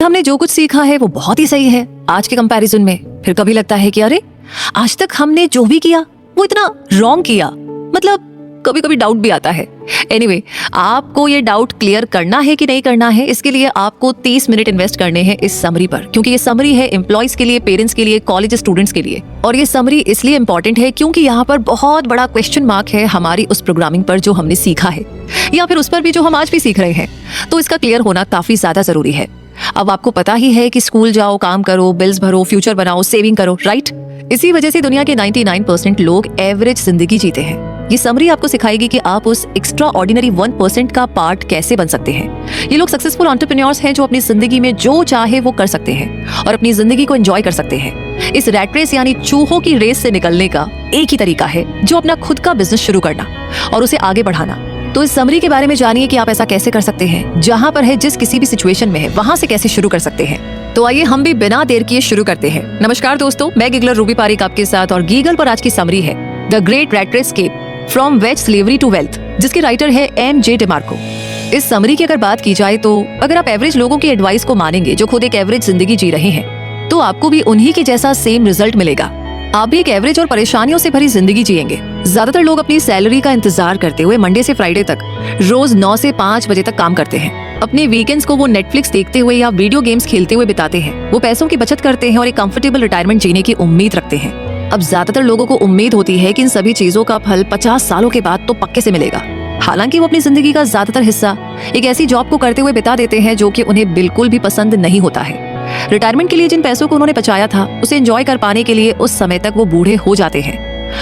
हमने जो कुछ सीखा है वो बहुत ही सही है आज के कंपैरिजन में। फिर कभी लगता है कि अरे आज तक हमने जो भी किया वो इतना रॉन्ग किया, मतलब कभी कभी डाउट भी आता है। एनीवे, आपको ये डाउट क्लियर करना है कि नहीं करना है, इसके लिए आपको 30 मिनट इन्वेस्ट करने हैं इस समरी पर, क्योंकि ये समरी है एम्प्लॉयज के लिए, पेरेंट्स के लिए, कॉलेज स्टूडेंट्स के लिए। और ये समरी इसलिए इंपॉर्टेंट है क्योंकि यहाँ पर बहुत बड़ा क्वेश्चन मार्क है हमारी उस प्रोग्रामिंग पर जो हमने सीखा है, या फिर उस पर भी जो हम आज भी सीख रहे हैं। तो इसका क्लियर होना काफी ज्यादा जरूरी है। अब आपको पता ही है कि स्कूल जाओ, काम करो, बिल्स भरो, फ्यूचर बनाओ, सेविंग करो, राइट? इसी वजह से दुनिया के 99% लोग एवरेज जिंदगी जीते हैं। ये समरी आपको सिखाएगी कि आप उस एक्स्ट्रा ऑर्डिनरी 1% का पार्ट कैसे बन सकते हैं। ये लोग सक्सेसफुल एंटरप्रेन्योर्स हैं जो अपनी जिंदगी में जो चाहे वो कर सकते हैं और अपनी जिंदगी को एंजॉय कर सकते हैं। इस रैट रेस यानी चूहों की रेस से निकलने का एक ही तरीका है, जो अपना खुद का बिजनेस शुरू करना और उसे आगे बढ़ाना। तो इस समरी के बारे में जानिए कि आप ऐसा कैसे कर सकते हैं, जहां पर है, जिस किसी भी सिचुएशन में है, वहां से कैसे शुरू कर सकते हैं। तो आइए हम भी बिना देर किए शुरू करते हैं। नमस्कार दोस्तों, मैं गिगलर रूबी पारिक आपके साथ, और गीगल पर आज की समरी है the great rat race escape from wage slavery to wealth, जिसके राइटर है M.J. डिमार्को। इस समरी की अगर बात की जाए तो अगर आप एवरेज लोगों की एडवाइस को मानेंगे जो खुद एक एवरेज जिंदगी जी रहे हैं, तो आपको भी उन्हीं के जैसा सेम रिजल्ट मिलेगा। आप भी एक एवरेज और परेशानियों से भरी जिंदगी जिएंगे। ज्यादातर लोग अपनी सैलरी का इंतजार करते हुए मंडे से फ्राइडे तक रोज 9 से 5 बजे तक काम करते हैं। अपने वीकेंड्स को वो नेटफ्लिक्स देखते हुए या वीडियो गेम्स खेलते हुए बिताते हैं। वो पैसों की बचत करते हैं और एक कंफर्टेबल रिटायरमेंट जीने की उम्मीद रखते हैं। अब ज्यादातर लोगों को उम्मीद होती है कि इन सभी चीजों का फल 50 सालों के बाद तो पक्के से मिलेगा। हालांकि वो अपनी जिंदगी का ज्यादातर हिस्सा एक ऐसी जॉब को करते हुए बिता देते हैं जो कि उन्हें बिल्कुल भी पसंद नहीं होता है। रिटायरमेंट के लिए जिन पैसों को उन्होंने बचाया था, उसे एंजॉय कर पाने के लिए उस समय तक वो बूढ़े हो जाते हैं।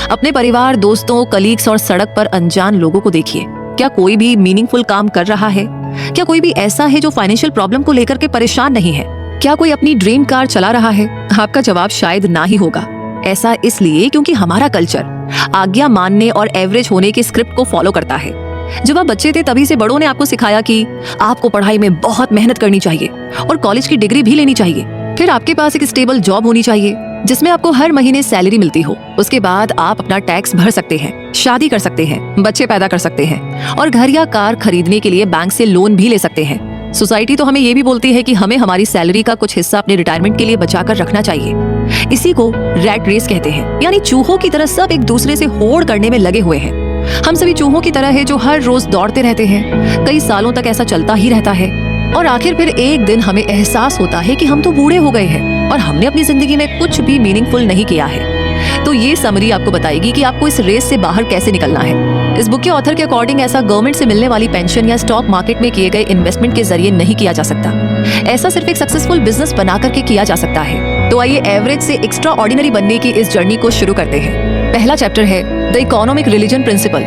अपने परिवार, दोस्तों, कलीग्स और सड़क पर अनजान लोगों को देखिए। क्या कोई भी मीनिंगफुल काम कर रहा है? क्या कोई भी ऐसा है जो फाइनेंशियल प्रॉब्लम को लेकर के परेशान नहीं है? क्या कोई अपनी ड्रीम कार चला रहा है? आपका जवाब शायद ना ही होगा। ऐसा इसलिए क्योंकि हमारा कल्चर आज्ञा मानने और एवरेज होने के स्क्रिप्ट को फॉलो करता है। जब आप बच्चे थे तभी से बड़ों ने आपको सिखाया कि आपको पढ़ाई में बहुत मेहनत करनी चाहिए और कॉलेज की डिग्री भी लेनी चाहिए। फिर आपके पास एक स्टेबल जॉब होनी चाहिए जिसमें आपको हर महीने सैलरी मिलती हो। उसके बाद आप अपना टैक्स भर सकते हैं, शादी कर सकते हैं, बच्चे पैदा कर सकते हैं और घर या कार खरीदने के लिए बैंक से लोन भी ले सकते हैं। सोसाइटी तो हमें ये भी बोलती है कि हमें हमारी सैलरी का कुछ हिस्सा अपने रिटायरमेंट के लिए बचा कर रखना चाहिए। इसी को रैट रेस कहते हैं, यानी चूहों की तरह सब एक दूसरे से होड़ करने में लगे हुए हैं। हम सभी चूहों की तरह है जो हर रोज दौड़ते रहते हैं। कई सालों तक ऐसा चलता ही रहता है और आखिर फिर एक दिन हमें एहसास होता है कि हम तो बूढ़े हो गए हैं और हमने अपनी जिंदगी में कुछ भी मीनिंगफुल नहीं किया है। तो ये समरी आपको बताएगी कि आपको इस रेस से बाहर कैसे निकलना है। इस बुक के ऑथर के अकॉर्डिंग ऐसा गवर्नमेंट से मिलने वाली पेंशन या स्टॉक मार्केट में किए गए इन्वेस्टमेंट के जरिए नहीं किया जा सकता। ऐसा सिर्फ एक सक्सेसफुल बिजनेस बना करके किया जा सकता है। तो आइए एवरेज से एक्स्ट्रा ऑर्डिनरी बनने की इस जर्नी को शुरू करते हैं। पहला चैप्टर है द इकोनॉमिक रिलीजन प्रिंसिपल।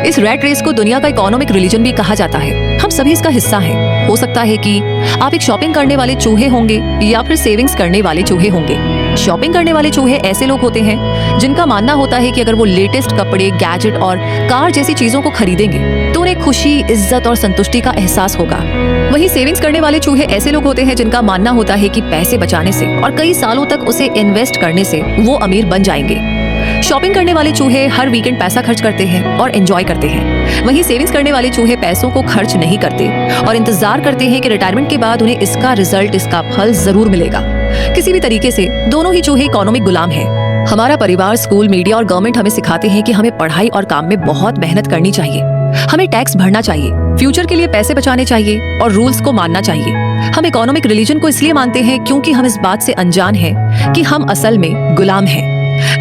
इस रैट रेस को दुनिया का इकोनॉमिक रिलीजन भी कहा जाता है। हम सभी इसका हिस्सा हैं। हो सकता है कि आप एक शॉपिंग करने वाले चूहे होंगे या फिर सेविंग्स करने वाले चूहे होंगे। शॉपिंग करने वाले चूहे ऐसे लोग होते हैं जिनका मानना होता है कि अगर वो लेटेस्ट कपड़े, गैजेट और कार जैसी चीजों को खरीदेंगे तो उन्हें खुशी, इज्जत और संतुष्टि का एहसास होगा। वहीं सेविंग्स करने वाले चूहे ऐसे लोग होते हैं जिनका मानना होता है कि पैसे बचाने से और कई सालों तक उसे इन्वेस्ट करने से वो अमीर बन जाएंगे। शॉपिंग करने वाले चूहे हर वीकेंड पैसा खर्च करते हैं और एंजॉय करते हैं। वहीं सेविंग्स करने वाले चूहे पैसों को खर्च नहीं करते और इंतजार करते हैं कि रिटायरमेंट के बाद उन्हें इसका रिजल्ट, इसका फल जरूर मिलेगा। किसी भी तरीके से दोनों ही चूहे इकोनॉमिक गुलाम हैं। हमारा परिवार, स्कूल, मीडिया और गवर्नमेंट हमें सिखाते हैं कि हमें पढ़ाई और काम में बहुत मेहनत करनी चाहिए, हमें टैक्स भरना चाहिए, फ्यूचर के लिए पैसे बचाने चाहिए और रूल्स को मानना चाहिए। हम इकोनॉमिक रिलीजन को इसलिए मानते हैं क्योंकि हम इस बात से अनजान हैं कि हम असल में गुलाम हैं।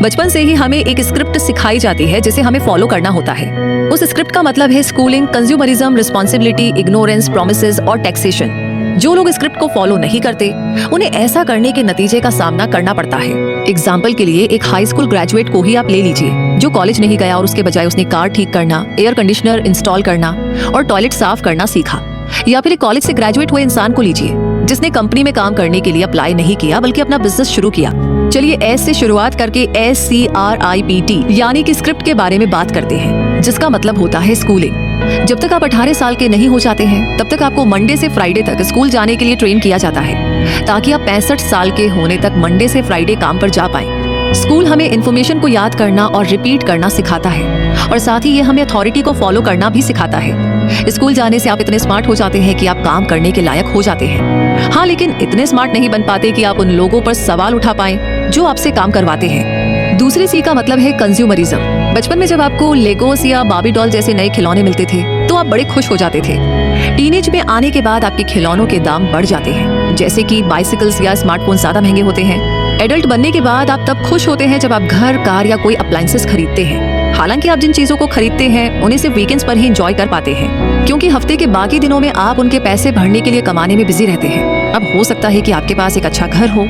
बचपन से ही हमें एक स्क्रिप्ट सिखाई जाती है जिसे हमें फॉलो करना होता है। उस स्क्रिप्ट का मतलब है schooling, consumerism, responsibility, ignorance, promises और टैक्सेशन। जो लोग स्क्रिप्ट को फॉलो नहीं करते उन्हें ऐसा करने के नतीजे का सामना करना पड़ता है। एग्जाम्पल के लिए एक हाई स्कूल ग्रेजुएट को ही आप ले लीजिए जो कॉलेज नहीं गया और उसके बजाय उसने कार ठीक करना, एयर कंडीशनर इंस्टॉल करना और टॉयलेट साफ करना सीखा। या फिर एक कॉलेज से ग्रेजुएट हुए इंसान को लीजिए जिसने कंपनी में काम करने के लिए अप्लाई नहीं किया बल्कि अपना बिजनेस शुरू किया। चलिए एस से शुरुआत करके SCRIPT यानी कि स्क्रिप्ट के बारे में बात करते हैं, जिसका मतलब होता है स्कूलिंग। जब तक आप 18 साल के नहीं हो जाते हैं तब तक आपको मंडे से फ्राइडे तक स्कूल जाने के लिए ट्रेन किया जाता है ताकि आप 65 साल के होने तक मंडे से फ्राइडे काम पर जा पाएं। स्कूल हमें इन्फॉर्मेशन को याद करना और रिपीट करना सिखाता है, और साथ ही ये हमें अथॉरिटी को फॉलो करना भी सिखाता है। स्कूल जाने से आप इतने स्मार्ट हो जाते हैं कि आप काम करने के लायक हो जाते हैं। हाँ, लेकिन इतने स्मार्ट नहीं बन पाते कि आप उन लोगों पर सवाल उठा पाएं जो आपसे काम करवाते हैं। दूसरी सी का मतलब है कंज्यूमरिज्म। बचपन में जब आपको लेगोस या बार्बी डॉल जैसे नए खिलौने मिलते थे तो आप बड़े खुश हो जाते थे। टीनेज में आने के बाद आपके खिलौनों के दाम बढ़ जाते हैं, जैसे कि बाइसिकल्स या स्मार्टफोन ज्यादा महंगे होते हैं। एडल्ट बनने के बाद आप तब खुश होते हैं जब आप घर, कार या कोई अप्लायंसेस खरीदते हैं। हालांकि आप जिन चीजों को खरीदते हैं उन्हें सिर्फ वीकेंड्स पर ही एंजॉय कर पाते हैं, क्योंकि हफ्ते के बाकी दिनों में आप उनके पैसे भरने के लिए कमाने में बिजी रहते हैं। अब हो सकता है कि आपके पास एक अच्छा घर हो,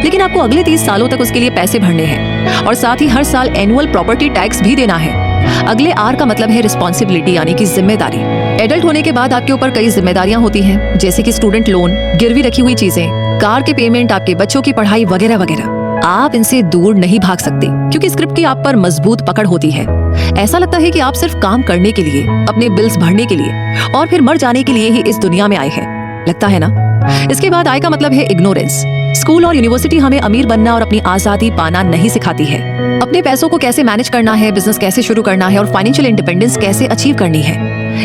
लेकिन आपको अगले 30 सालों तक उसके लिए पैसे भरने हैं, और साथ ही हर साल एनुअल प्रॉपर्टी टैक्स भी देना है। अगले आर का मतलब है रिस्पॉन्सिबिलिटी, यानी कि जिम्मेदारी। एडल्ट होने के बाद आपके ऊपर कई जिम्मेदारियां होती हैं, जैसे कि स्टूडेंट लोन, गिरवी रखी हुई चीजें, कार के पेमेंट, आपके बच्चों की पढ़ाई वगैरह वगैरह। आप इनसे दूर नहीं भाग सकते, क्योंकि स्क्रिप्ट की आप पर मजबूत पकड़ होती है। ऐसा लगता है कि आप सिर्फ काम करने के लिए, अपने बिल्स भरने के लिए और फिर मर जाने के लिए ही इस दुनिया में आए हैं, लगता है ना? इसके बाद आई का मतलब है इग्नोरेंस। स्कूल और यूनिवर्सिटी हमें अमीर बनना और अपनी आजादी पाना नहीं सिखाती है। अपने पैसों को कैसे मैनेज करना है, बिजनेस कैसे शुरू करना है और फाइनेंशियल इंडिपेंडेंस कैसे अचीव करनी है,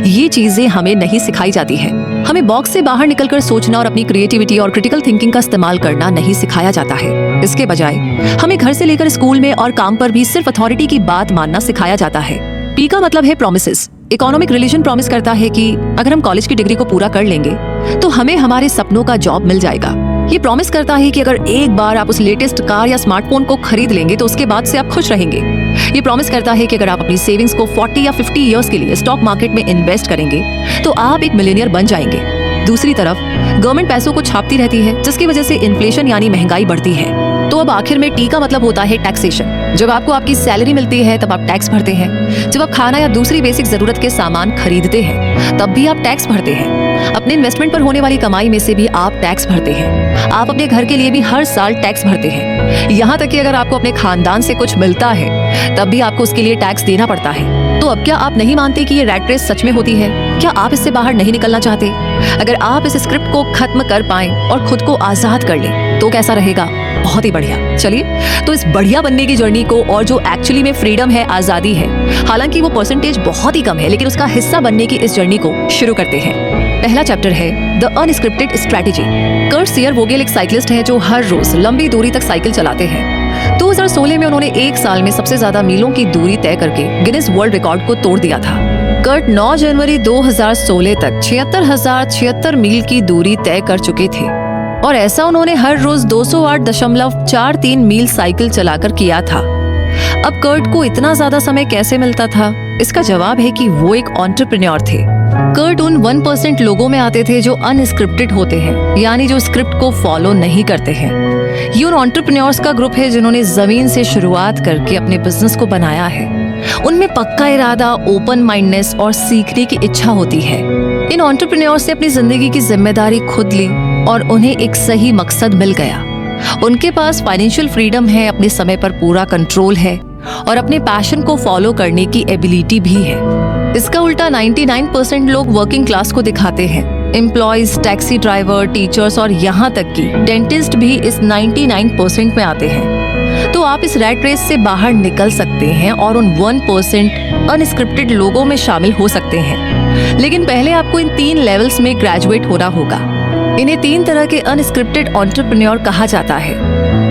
ये चीजें हमें नहीं सिखाई जाती है। हमें बॉक्स से बाहर निकलकर सोचना और अपनी क्रिएटिविटी और क्रिटिकल थिंकिंग का इस्तेमाल करना नहीं सिखाया जाता है। इसके बजाय हमें घर से लेकर स्कूल में और काम पर भी सिर्फ अथॉरिटी की बात मानना सिखाया जाता है। पी का मतलब है प्रोमिसेस। इकोनॉमिक रिलेशन प्रॉमिस करता है कि अगर हम कॉलेज की डिग्री को पूरा कर लेंगे तो हमें हमारे सपनों का जॉब मिल जाएगा। ये प्रॉमिस करता है कि अगर एक बार आप उस लेटेस्ट कार या स्मार्टफोन को खरीद लेंगे तो उसके बाद से आप खुश रहेंगे। ये प्रॉमिस करता है कि अगर आप अपनी सेविंग्स को 40 या 50 इयर्स के लिए स्टॉक मार्केट में इन्वेस्ट करेंगे तो आप एक मिलियनियर बन जाएंगे। दूसरी तरफ गवर्नमेंट पैसों को छापती रहती है, जिसकी वजह से इन्फ्लेशन यानी महंगाई बढ़ती है। तो अब आखिर में टी का मतलब होता है टैक्सेशन। जब आपको आपकी सैलरी मिलती है तब आप टैक्स भरते हैं। जब आप खाना या दूसरी बेसिक जरूरत के सामान खरीदते हैं तब भी आप टैक्स भरते हैं। अपने इन्वेस्टमेंट पर होने वाली कमाई में से भी आप टैक्स भरते हैं। आप अपने घर के लिए भी हर साल टैक्स भरते हैं। यहाँ तक कि अगर आपको अपने खानदान से कुछ मिलता है तब भी आपको उसके लिए टैक्स देना पड़ता है। तो अब क्या आप नहीं मानते कि ये रैट रेस सच में होती है? क्या आप इससे बाहर नहीं निकलना चाहते? अगर आप इस स्क्रिप्ट को खत्म कर पाएं और खुद को आजाद कर लें तो कैसा रहेगा? बहुत ही बढ़िया। चलिए, तो इस बढ़िया बनने की जर्नी को, और जो एक्चुअली में फ्रीडम है, आजादी है, हालांकि वो परसेंटेज बहुत ही कम है, लेकिन उसका हिस्सा बनने की इस जर्नी को शुरू करते हैं। पहला चैप्टर है द अनस्क्रिप्टेड स्ट्रैटेजी। कर्ट सियरवोगेल एक साइकिलिस्ट हैं जो हर रोज लंबी दूरी तक साइकिल चलाते हैं। 2016 में उन्होंने एक साल में सबसे ज्यादा मीलों की दूरी तय करके गिनीज वर्ल्ड रिकॉर्ड को तोड़ दिया था। कर्ट 9 जनवरी 2016 तक 76,076 मील की दूरी तय कर चुके थे, और ऐसा उन्होंने हर रोज 208.43 मील साइकिल चलाकर किया था। अब कर्ट को इतना ज्यादा समय कैसे मिलता था? इसका जवाब है कि वो एक एंटरप्रेन्योर थे। कर्ट उन 1% लोगों में आते थे जो अनस्क्रिप्टेड होते हैं, यानी जो स्क्रिप्ट को फॉलो नहीं करते हैं। ये उन एंटरप्रेन्योर्स का ग्रुप है जिन्होंने जमीन से शुरुआत करके अपने बिजनेस को बनाया है। उनमें पक्का इरादा, ओपन माइंडनेस और सीखने की इच्छा होती है। इन एंटरप्रेन्योर्स ने अपनी जिंदगी की जिम्मेदारी खुद ली और उन्हें एक सही मकसद मिल गया। उनके पास फाइनेंशियल फ्रीडम है, अपने समय पर पूरा कंट्रोल है और अपने पैशन को फॉलो करने की एबिलिटी भी है। इसका उल्टा 99% लोग वर्किंग क्लास को दिखाते हैं। एम्प्लॉयज, टैक्सी ड्राइवर, टीचर्स और यहाँ तक कि डेंटिस्ट भी इस 99% में आते हैं। तो आप इस रैट रेस से बाहर निकल सकते हैं और उन 1% अनस्क्रिप्टेड लोगों में शामिल हो सकते हैं। लेकिन पहले आपको इन 3 लेवल्स में ग्रेजुएट होना होगा। इन्हें 3 तरह के अनस्क्रिप्टेड एंटरप्रेन्योर कहा जाता है।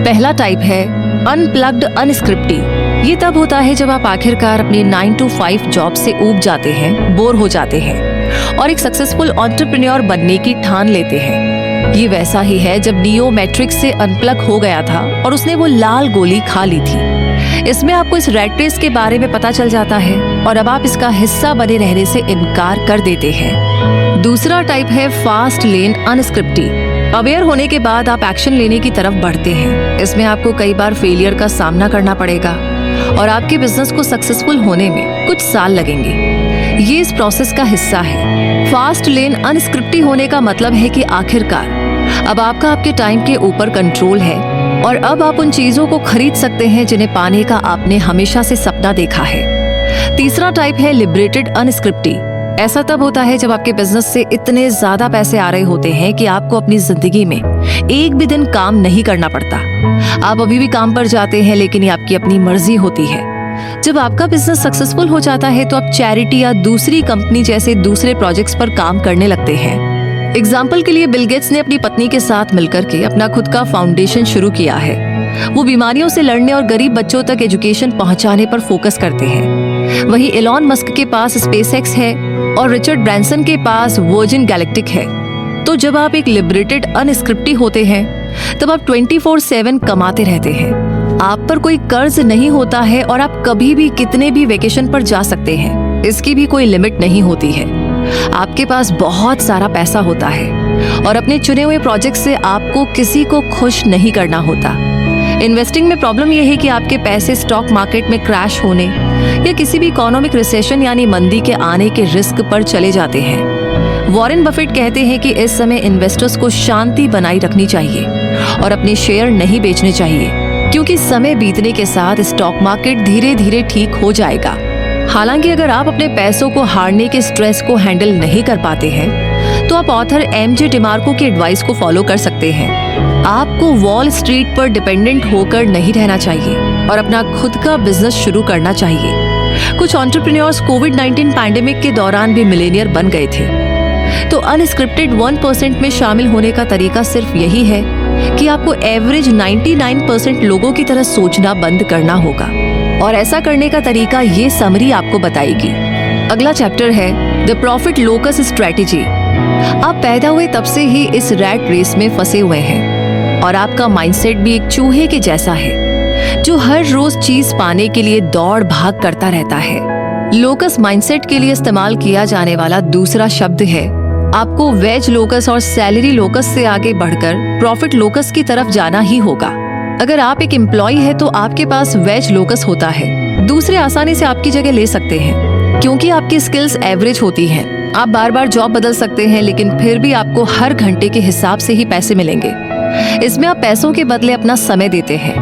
पहला टाइप है अनप्लग्ड अनस्क्रिप्टी। ये तब होता है जब आप आखिरकार अपनी 9 to 5 जॉब से ऊब जाते हैं, बोर हो जाते हैं और एक सक्सेसफुल एंटरप्रेन्योर बनने की ठान लेते हैं। ये वैसा ही है जब नियो मैट्रिक्स से अनप्लग हो गया था और उसने वो लाल गोली खा ली थी। इसमें आपको इस रैट रेस के बारे में पता चल जाता है और अब आप इसका हिस्सा बने रहने से इनकार कर देते हैं। दूसरा टाइप है फास्ट लेन अनस्क्रिप्टी। अवेयर होने के बाद आप एक्शन लेने की तरफ बढ़ते हैं। इसमें आपको कई बार फेलियर का सामना करना पड़ेगा और आपके बिजनेस को सक्सेसफुल होने में कुछ साल लगेंगे। ये इस प्रोसेस का हिस्सा है। फास्ट लेन अनस्क्रिप्टी होने का मतलब है कि आखिरकार अब आपका आपके टाइम के ऊपर कंट्रोल है और अब आप उन चीजों को खरीद सकते हैं जिन्हें पाने का आपने हमेशा से सपना देखा है। तीसरा टाइप है लिबरेटेड अनस्क्रिप्टी। ऐसा तब होता है जब आपके बिजनेस से इतने ज्यादा पैसे आ रहे होते हैं कि आपको अपनी जिंदगी में एक भी दिन काम नहीं करना पड़ता। आप अभी भी काम पर जाते हैं, लेकिन ये आपकी अपनी मर्जी होती है। जब आपका बिजनेस सक्सेसफुल हो जाता है तो आप चैरिटी या दूसरी कंपनी जैसे दूसरे प्रोजेक्ट्स पर काम करने लगते हैं। एग्जाम्पल के लिए बिल गेट्स ने अपनी पत्नी के साथ मिलकर के अपना खुद का फाउंडेशन शुरू किया है। वो बीमारियों से लड़ने और गरीब बच्चों तक एजुकेशन पहुंचाने पर फोकस करते हैं। वहीं एलॉन मस्क के पास स्पेसएक्स है और रिचर्ड ब्रैंसन के पास वर्जिन गैलेक्टिक है। तो जब आप एक लिबरेटेड अनस्क्रिप्टेड होते हैं तब आप 24/7 कमाते रहते हैं। आप पर कोई कर्ज नहीं होता है और आप कभी भी कितने भी वेकेशन पर जा सकते हैं, इसकी भी कोई लिमिट नहीं होती है। आपके पास बहुत सारा पैसा होता है और अपने चुने हुए प्रोजेक्ट से आपको किसी को खुश नहीं करना होता। इन्वेस्टिंग में प्रॉब्लम यह है कि आपके पैसे स्टॉक मार्केट में क्रैश होने या किसी भी इकोनॉमिक रिसेशन यानी मंदी के आने के रिस्क पर चले जाते हैं। वॉरेन बफेट कहते हैं कि इस समय इन्वेस्टर्स को शांति बनाई रखनी चाहिए और अपने शेयर नहीं बेचने चाहिए, क्योंकि समय बीतने के साथ स्टॉक मार्केट धीरे धीरे ठीक हो जाएगा। हालांकि अगर आप अपने पैसों को हारने के स्ट्रेस को हैंडल नहीं कर पाते हैं तो आप ऑथर एमजे डिमार्को की एडवाइस को फॉलो कर सकते हैं। आपको वॉल स्ट्रीट पर डिपेंडेंट होकर नहीं रहना चाहिए और अपना खुद का बिजनेस शुरू करना चाहिए। कुछ एंटरप्रेन्योर्स कोविड-19 पैंडेमिक के दौरान भी मिलेनियर बन गए थे। तो अनस्क्रिप्टेड 1% में शामिल होने का तरीका सिर्फ यही है कि आपको एवरेज 99% लोगों की तरह सोचना बंद करना होगा, और ऐसा करने का तरीका ये समरी आपको बताएगी। अगला चैप्टर है द प्रॉफिट लोकस स्ट्रेटेजी। आप पैदा हुए तब से ही इस रैट रेस में फंसे हुए हैं और आपका माइंडसेट भी एक चूहे के जैसा है जो हर रोज चीज पाने के लिए दौड़ भाग करता रहता है। लोकस माइंडसेट के लिए इस्तेमाल किया जाने वाला दूसरा शब्द है। आपको वेज लोकस और सैलरी लोकस से आगे बढ़कर प्रॉफिट लोकस की तरफ जाना ही होगा। अगर आप एक एम्प्लॉय है तो आपके पास वेज लोकस होता है। दूसरे आसानी से आपकी जगह ले सकते हैं क्योंकि आपकी स्किल्स एवरेज होती हैं। आप बार बार जॉब बदल सकते हैं, लेकिन फिर भी आपको हर घंटे के हिसाब से ही पैसे मिलेंगे। इसमें आप पैसों के बदले अपना समय देते हैं।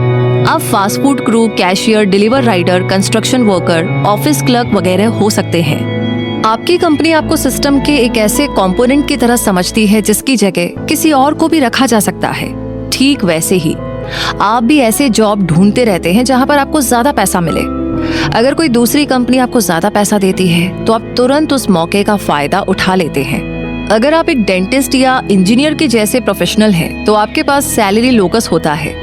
आप fast food crew, cashier, deliver rider, construction worker, office clerk वगैरह हो सकते हैं। आपकी कंपनी आपको सिस्टम के एक ऐसे कंपोनेंट की तरह समझती है जिसकी जगह किसी और को भी रखा जा सकता है। ठीक वैसे ही आप भी ऐसे जॉब ढूंढते रहते हैं जहां पर आपको ज्यादा पैसा मिले। अगर कोई दूसरी कंपनी आपको ज्यादा पैसा देती है तो आप तुरंत उस मौके का फायदा उठा लेते हैं। अगर आप एक डेंटिस्ट या इंजीनियर के जैसे प्रोफेशनल हैं तो आपके पास सैलरी लोकस होता है।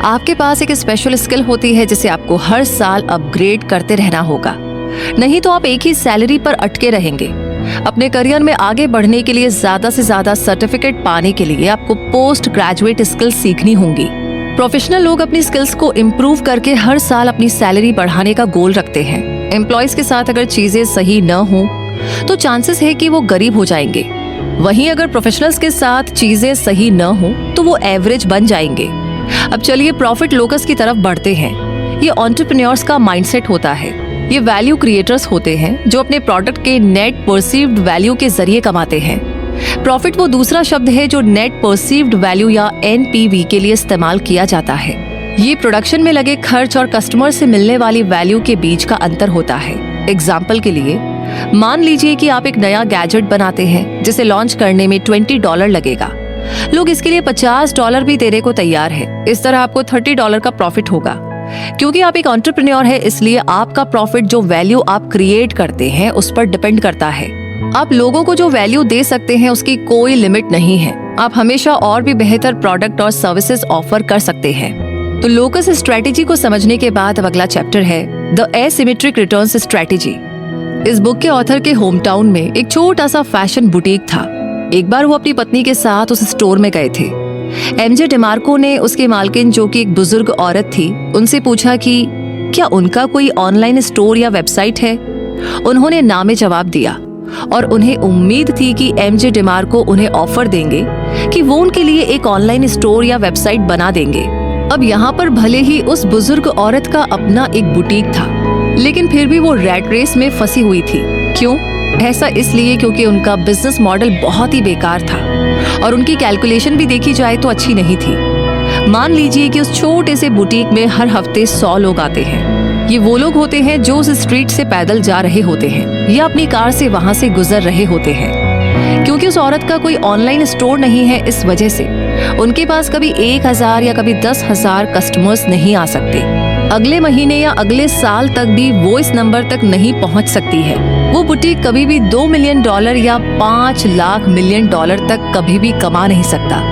आपके पास एक स्पेशल स्किल होती है जिसे आपको हर साल अपग्रेड करते रहना होगा, नहीं तो आप एक ही सैलरी पर अटके रहेंगे। अपने करियर में आगे बढ़ने के लिए ज्यादा से ज्यादा सर्टिफिकेट पाने के लिए आपको पोस्ट ग्रेजुएट स्किल्स सीखनी होंगी। प्रोफेशनल लोग अपनी स्किल्स को इम्प्रूव करके हर साल अपनी सैलरी बढ़ाने का गोल रखते हैं। एम्प्लॉयज के साथ अगर चीजें सही न हो तो चांसेस है कि वो गरीब हो जाएंगे। वहीं अगर प्रोफेशनल्स के साथ चीजें सही न हो तो वो एवरेज बन जाएंगे। अब चलिए प्रॉफिट लोकस की तरफ बढ़ते हैं। ये एंटरप्रेन्योर्स का माइंडसेट होता है। ये वैल्यू क्रिएटर्स होते हैं जो अपने प्रोडक्ट के नेट परसीव्ड वैल्यू के जरिए कमाते हैं। प्रॉफिट वो दूसरा शब्द है जो नेट परसीव्ड वैल्यू या एनपीवी के लिए इस्तेमाल किया जाता है। ये प्रोडक्शन में लगे खर्च और कस्टमर से मिलने वाली वैल्यू के बीच का अंतर होता है। एग्जाम्पल के लिए मान लीजिए कि आप एक नया गैजेट बनाते हैं जिसे लॉन्च करने में $20 लगेगा। लोग इसके लिए $50 भी देने को तैयार है। इस तरह आपको $30 का प्रॉफिट होगा। क्योंकि आप एक एंटरप्रेन्योर है इसलिए आपका प्रॉफिट जो वैल्यू आप क्रिएट करते हैं उस पर डिपेंड करता है। आप लोगों को जो वैल्यू दे सकते हैं उसकी कोई लिमिट नहीं है। आप हमेशा और भी बेहतर प्रोडक्ट और सर्विसेज ऑफर कर सकते हैं। तो लोकस स्ट्रेटेजी को समझने के बाद अब अगला चैप्टर है द एसिमेट्रिक रिटर्न्स स्ट्रेटेजी। इस बुक के ऑथर के होम टाउन में एक छोटा सा फैशन बुटीक था। एक बार वो अपनी पत्नी के साथ उस स्टोर में गए थे। एमजे डिमार्को ने उसकी मालकिन जो कि एक बुजुर्ग औरत थी उनसे पूछा कि क्या उनका कोई ऑनलाइन स्टोर या वेबसाइट है। उन्होंने ना में जवाब दिया और उन्हें उम्मीद थी कि एमजे डिमार्को उन्हें ऑफर देंगे कि वो उनके लिए एक ऑनलाइन स्टोर या वेबसाइट बना देंगे। अब यहाँ पर भले ही उस बुजुर्ग औरत का अपना एक बुटीक था, लेकिन फिर भी वो रैट रेस में फंसी हुई थी। क्यों? ऐसा इसलिए क्योंकि उनका बिजनेस मॉडल बहुत ही बेकार था और उनकी कैलकुलेशन भी देखी जाए तो अच्छी नहीं थी। मान लीजिए कि उस छोटे से बुटीक में हर हफ्ते 100 लोग आते हैं। ये वो लोग होते हैं जो उस स्ट्रीट से पैदल जा रहे होते हैं या अपनी कार से वहां से गुजर रहे होते हैं। क्योंकि उस औरत का कोई ऑनलाइन स्टोर नहीं है, इस वजह से उनके पास कभी 1000 या कभी 10,000 कस्टमर्स नहीं आ सकते। अगले महीने या अगले साल तक भी वो इस नंबर तक नहीं पहुंच सकती है। वो बुटीक कभी भी $2 मिलियन या 5 लाख मिलियन डॉलर तक कभी भी कमा नहीं सकता।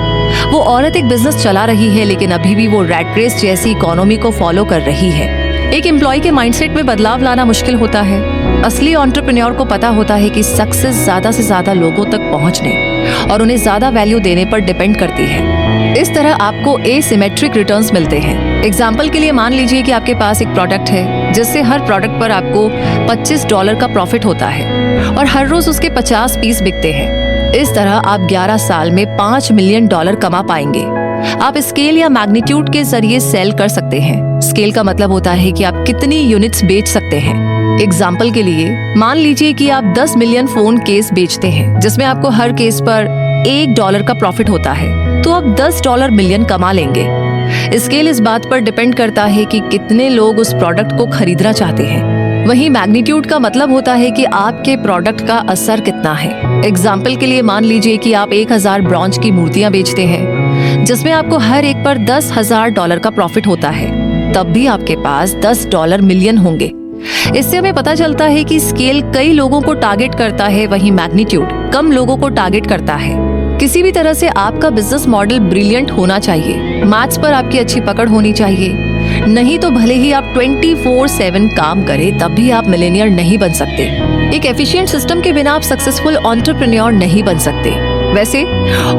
वो औरत एक बिजनेस चला रही है, लेकिन अभी भी वो रैट रेस जैसी इकोनॉमी को फॉलो कर रही है। एक एम्प्लॉय के माइंडसेट में बदलाव लाना मुश्किल होता है। असली एंटरप्रेन्योर को पता होता है कि सक्सेस ज्यादा से ज्यादा लोगों तक पहुंचने और उन्हें ज्यादा वैल्यू देने पर डिपेंड करती है। इस तरह आपको एसिमेट्रिक रिटर्न्स मिलते हैं। एग्जाम्पल के लिए मान लीजिए कि आपके पास एक प्रोडक्ट है जिससे हर प्रोडक्ट पर आपको $25 का प्रॉफिट होता है और हर रोज उसके 50 पीस बिकते हैं। इस तरह आप 11 साल में $5 मिलियन कमा पाएंगे। आप स्केल या मैग्नीट्यूड के जरिए सेल कर सकते हैं। स्केल का मतलब होता है कि आप कितनी यूनिट्स बेच सकते हैं। एग्जाम्पल के लिए मान लीजिए कि आप 10 मिलियन फोन केस बेचते हैं जिसमें आपको हर केस पर $1 का प्रॉफिट होता है, तो आप $10 मिलियन कमा लेंगे। स्केल इस बात पर डिपेंड करता है कि कितने लोग उस प्रोडक्ट को खरीदना चाहते हैं। वहीं मैग्नीट्यूड का मतलब होता है कि आपके प्रोडक्ट का असर कितना है। एग्जाम्पल के लिए मान लीजिए कि आप 1000 ब्रॉन्ज की मूर्तियां बेचते हैं जिसमें आपको हर एक पर $10,000 का प्रॉफिट होता है, तब भी आपके पास $10 मिलियन होंगे। इससे हमें पता चलता है कि स्केल कई लोगों को टारगेट करता है, वहीं मैग्नीट्यूड कम लोगों को टारगेट करता है। किसी भी तरह से आपका बिजनेस मॉडल ब्रिलियंट होना चाहिए। मैथ्स पर आपकी अच्छी पकड़ होनी चाहिए, नहीं तो भले ही आप 24/7 काम करें तब भी आप मिलेनियर नहीं बन सकते। एक एफिशिएंट सिस्टम के बिना आप सक्सेसफुल एंटरप्रेन्योर नहीं बन सकते। वैसे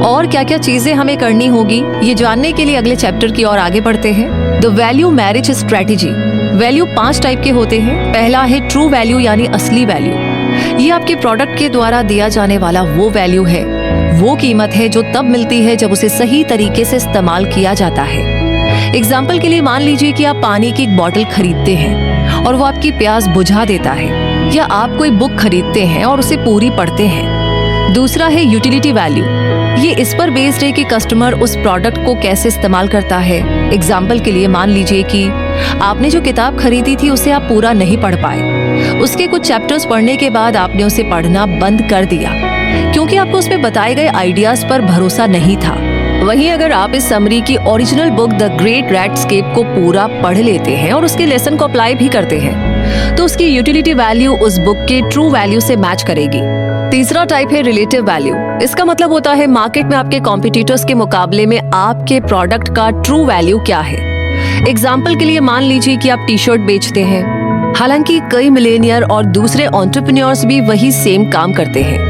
और क्या क्या चीजें हमें करनी होगी, ये जानने के लिए अगले चैप्टर की ओर आगे बढ़ते हैं। The value marriage strategy. Value 5 type के होते हैं। पहला है ट्रू वैल्यू यानी असली वैल्यू। ये आपके प्रोडक्ट के द्वारा दिया जाने वाला वो वैल्यू है, वो कीमत है जो तब मिलती है जब उसे सही तरीके से इस्तेमाल किया जाता है। एग्जाम्पल के लिए मान लीजिए कि आप पानी की एक बॉटल खरीदते हैं और वो आपकी प्यास बुझा देता है, या आप कोई बुक खरीदते हैं और उसे पूरी पढ़ते हैं। दूसरा है यूटिलिटी वैल्यू। ये इस पर बेस्ड है कि कस्टमर उस प्रोडक्ट को कैसे इस्तेमाल करता है। एग्जाम्पल के लिए मान लीजिए कि आपने जो किताब खरीदी थी उसे आप पूरा नहीं पढ़ पाए। उसके कुछ चैप्टर्स पढ़ने के बाद आपने उसे पढ़ना बंद कर दिया क्योंकि आपको उसमें बताए गए आइडियाज पर भरोसा नहीं था। वहीं अगर आप इस समरी की ओरिजिनल बुक द ग्रेट रैट्सकेप को पूरा पढ़ लेते हैं और उसके लेसन को अप्लाई भी करते हैं, तो उसकी यूटिलिटी वैल्यू उस बुक के ट्रू वैल्यू से मैच करेगी। तीसरा टाइप है रिलेटिव वैल्यू। इसका मतलब होता है मार्केट में आपके कॉम्पिटिटर्स के मुकाबले में आपके प्रोडक्ट का ट्रू वैल्यू क्या है। एग्जाम्पल के लिए मान लीजिए कि आप टी शर्ट बेचते हैं। हालांकि कई मिलेनियर और दूसरे एंटरप्रेन्योर्स भी वही सेम काम करते हैं।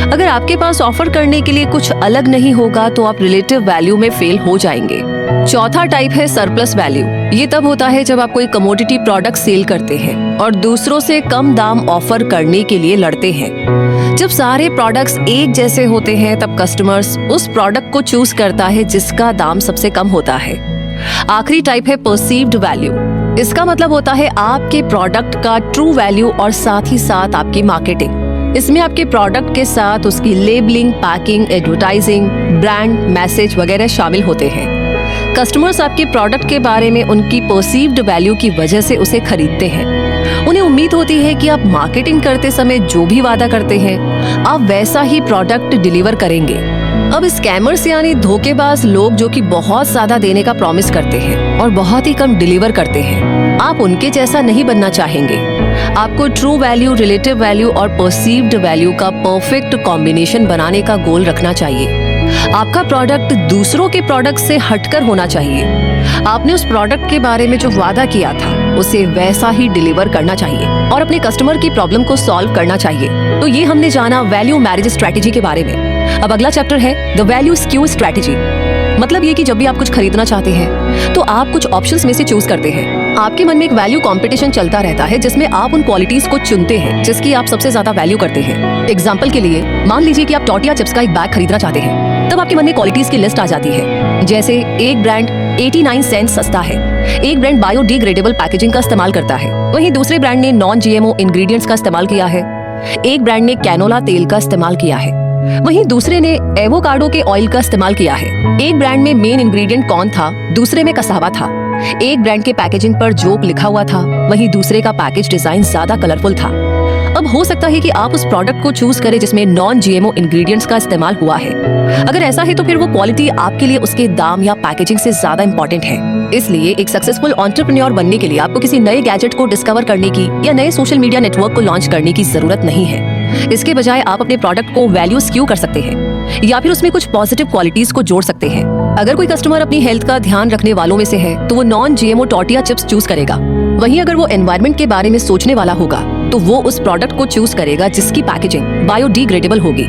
अगर आपके पास ऑफर करने के लिए कुछ अलग नहीं होगा तो आप रिलेटिव वैल्यू में फेल हो जाएंगे। चौथा टाइप है सरप्लस वैल्यू। ये तब होता है जब आप कोई कमोडिटी प्रोडक्ट सेल करते हैं और दूसरों से कम दाम ऑफर करने के लिए लड़ते हैं। जब सारे प्रोडक्ट्स एक जैसे होते हैं तब कस्टमर्स उस प्रोडक्ट को चूज करता है जिसका दाम सबसे कम होता है। आखिरी टाइप है परसीव्ड वैल्यू। इसका मतलब होता है आपके प्रोडक्ट का ट्रू वैल्यू और साथ ही साथ आपकी मार्केटिंग। इसमें आपके प्रोडक्ट के साथ उसकी labelling, packing, advertising, brand, message वगैरह शामिल होते हैं। कस्टमर्स आपके प्रोडक्ट के बारे में उनकी परसीव्ड वैल्यू की वजह से उसे खरीदते हैं। उन्हें उम्मीद होती है कि आप मार्केटिंग करते समय जो भी वादा करते हैं आप वैसा ही प्रोडक्ट डिलीवर करेंगे। अब स्कैमर्स यानी धोखेबाज लोग जो कि बहुत ज्यादा देने का प्रॉमिस करते हैं और बहुत ही कम डिलीवर करते हैं, आप उनके जैसा नहीं बनना चाहेंगे। आपको ट्रू वैल्यू, रिलेटिव वैल्यू और परसीव्ड वैल्यू का परफेक्ट कॉम्बिनेशन बनाने का गोल रखना चाहिए। आपका प्रोडक्ट दूसरों के प्रोडक्ट से हटकर होना चाहिए। आपने उस प्रोडक्ट के बारे में जो वादा किया था उसे वैसा ही डिलीवर करना चाहिए और अपने कस्टमर की प्रॉब्लम को सॉल्व करना चाहिए। तो ये हमने जाना वैल्यू मैरिज स्ट्रेटेजी के बारे में। अब अगला चैप्टर है द वैल्यू स्क्यू स्ट्रेटेजी। मतलब ये कि जब भी आप कुछ खरीदना चाहते हैं तो आप कुछ ऑप्शंस में से चूज करते हैं। आपके मन में एक वैल्यू कंपटीशन चलता रहता है जिसमें आप उन क्वालिटीज को चुनते हैं जिसकी आप सबसे ज्यादा वैल्यू करते हैं। एग्जाम्पल के लिए मान लीजिए कि आप टॉर्टिया चिप्स का एक बैग खरीदना चाहते हैं, तब आपके मन में क्वालिटीज की लिस्ट आ जाती है। जैसे एक ब्रांड 89 सेंट सस्ता है, एक ब्रांड बायोडिग्रेडेबल पैकेजिंग का इस्तेमाल करता है, वहीं दूसरे ब्रांड ने नॉन GMO इंग्रेडिएंट्स का इस्तेमाल किया है, एक ब्रांड ने कैनोला तेल का इस्तेमाल किया है, वहीं दूसरे ने एवोकाडो के ऑयल का इस्तेमाल किया है। एक ब्रांड में मेन इंग्रेडिएंट कॉर्न था, दूसरे में कसावा था। एक ब्रांड के पैकेजिंग पर जोक लिखा हुआ था, वहीं दूसरे का पैकेज डिजाइन ज्यादा कलरफुल था। अब हो सकता है कि आप उस प्रोडक्ट को चूज करें जिसमें नॉन जीएमओ इंग्रेडिएंट्स का इस्तेमाल हुआ है। अगर ऐसा है तो फिर वो क्वालिटी आपके लिए उसके दाम या पैकेजिंग से ज्यादा इंपॉर्टेंट है। इसलिए एक सक्सेसफुल एंटरप्रेन्योर बनने के लिए आपको किसी नए गैजेट को डिस्कवर करने की या नए सोशल मीडिया नेटवर्क को लॉन्च करने की जरूरत नहीं है। इसके बजाय आप अपने प्रोडक्ट को वैल्यू स्क्यू कर सकते हैं या फिर उसमें कुछ पॉजिटिव क्वालिटीज को जोड़ सकते हैं। अगर कोई कस्टमर अपनी हेल्थ का ध्यान रखने वालों में से है तो वो non GMO tortilla chips choose करेगा। वहीं अगर वो एनवायरनमेंट के बारे में सोचने वाला होगा तो वो उस प्रोडक्ट को चूज करेगा जिसकी पैकेजिंग बायोडिग्रेडेबल होगी।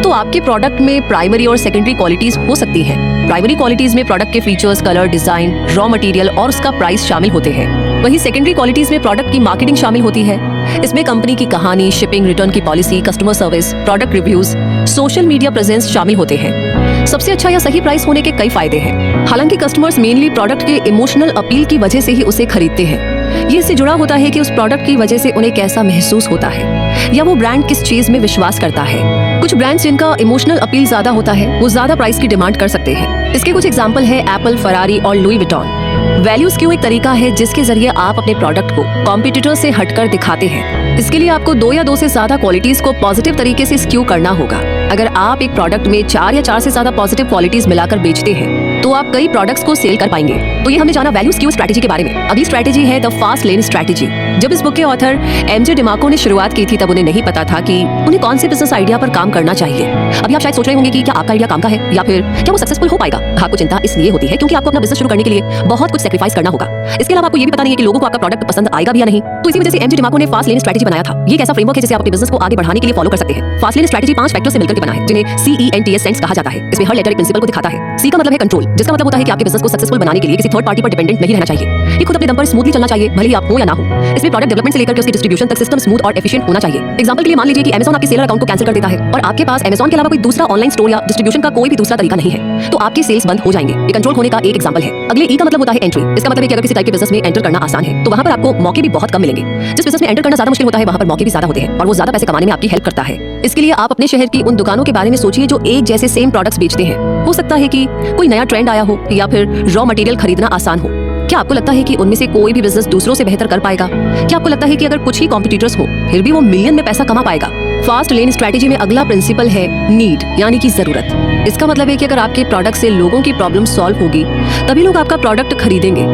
तो आपके प्रोडक्ट में प्राइमरी और सेकेंडरी क्वालिटीज हो सकती हैं। प्राइमरी क्वालिटीज में प्रोडक्ट के features, colour, design, raw material और उसका प्राइस शामिल होते हैं। वहीं सेकेंडरी क्वालिटीज में प्रोडक्ट की मार्केटिंग शामिल होती है। इसमें कंपनी की कहानी, शिपिंग, रिटर्न की policy, customer service, product reviews, social media presence शामिल होते हैं। सबसे अच्छा या सही प्राइस होने के कई फायदे हैं। हालांकि कस्टमर्स मेनली प्रोडक्ट के इमोशनल अपील की वजह से ही उसे खरीदते हैं। ये इससे जुड़ा होता है कि उस प्रोडक्ट की वजह से उन्हें कैसा महसूस होता है या वो ब्रांड किस चीज में विश्वास करता है। कुछ ब्रांड्स जिनका इमोशनल अपील ज्यादा होता है वो ज्यादा प्राइस की डिमांड कर सकते हैं। इसके कुछ एग्जांपल है एप्पल, फरारी और लुई विटॉन। वैल्यू स्क्यू एक तरीका है जिसके जरिए आप अपने प्रोडक्ट को कॉम्पिटिटर से हटकर दिखाते हैं। इसके लिए आपको दो या दो से ज्यादा क्वालिटीज को पॉजिटिव तरीके से स्क्यू करना होगा। अगर आप एक प्रोडक्ट में 4 या 4 से ज्यादा पॉजिटिव क्वालिटीज मिलाकर बेचते हैं तो आप कई प्रोडक्ट्स को सेल कर पाएंगे। तो ये हमने जाना वैल्यू स्क्यू स्ट्रैटेजी के बारे में। अगली स्ट्रैटेजी है द फास्ट लेन स्ट्रैटेजी। जब इस बुक के ऑथर एमजे डिमाको ने शुरुआत की थी तब उन्हें नहीं पता था कि उन्हें कौन से बिजनेस आइडिया पर काम करना चाहिए। अभी आप शायद सोच रहे होंगे कि क्या आपका आइडिया काम का है या फिर क्या वो सक्सेसफुल हो पाएगा। आपको चिंता इसलिए होती है क्योंकि आपको अपना बिजनेस शुरू करने के लिए बहुत कुछ सैक्रिफाइस करना होगा। इसके अलावा आपको ये भी पता नहीं है कि लोगों को आपका प्रोडक्ट पसंद आएगा भी या नहीं। तो इसी वजह से एमजे डिमाको ने फास्ट लेन स्ट्रैटेजी बनाया था। ये एक ऐसा फ्रेमवर्क है जिसे आप अपने बिजनेस को आगे बढ़ाने के लिए फॉलो कर सकते हैं। फास्ट लेन स्ट्रैटेजी 5 फैक्टर्स से मिलकर के बना है जिन्हें CENTS सेंस कहा जाता है। इसमें हर लेटर एक प्रिंसिपल को दिखाता है। सी का मतलब है कंट्रोल, जिसका मतलब होता है कि आपके बिजनेस को सक्सेसफुल बनाने के लिए किसी थर्ड पार्टी पर डिपेंडेंट नहीं रहना चाहिए। ये खुद अपने दम पर स्मूथली चलना चाहिए, भले ही आप हो या ना हो। इसमें प्रोडक्ट डेवलपमेंट से लेकर के उसकी डिस्ट्रीब्यूशन तक सिस्टम स्मूथ और एफिशिएंट होना चाहिए। एग्जांपल के लिए मान लीजिए कि Amazon आपके सेलर अकाउंट को कैंसिल कर देता है और आपके पास Amazon के अलावा कोई दूसरा ऑनलाइन स्टोर या डिस्ट्रीब्यूशन का कोई भी दूसरा तरीका नहीं है, तो आपके सेल्स बंद हो जाएंगे। ये कंट्रोल होने का एक एग्जांपल है। अगले ई का मतलब होता है एंट्री। इसका मतलब है कि अगर किसी टाइप के बिजनेस में एंटर करना आसान है तो वहां पर आपको मौके भी बहुत कम मिलेंगे। जिस बिजनेस में एंटर करना ज्यादा मुश्किल होता है वहां पर मौके भी ज्यादा होते हैं और वो ज्यादा पैसे कमाने में आपकी हेल्प करता है। इसके लिए आप अपने शहर की उन दुकानों के बारे में सोचिए जो एक जैसे सेम प्रोडक्ट्स बेचते हैं। हो सकता है कि कोई नया ट्रेंड आया हो या फिर रॉ मटेरियल खरीदना आसान हो। क्या आपको लगता है कि उनमें से कोई भी बिजनेस दूसरों से बेहतर कर पाएगा? क्या आपको लगता है कि अगर कुछ ही कॉम्पिटिटर्स हो फिर भी वो मिलियन में पैसा कमा पाएगा? फास्ट लेन स्ट्रैटेजी में अगला प्रिंसिपल है नीड, यानी कि जरूरत। इसका मतलब है कि अगर आपके प्रोडक्ट से लोगों की प्रॉब्लम सॉल्व होगी तभी लोग आपका प्रोडक्ट खरीदेंगे।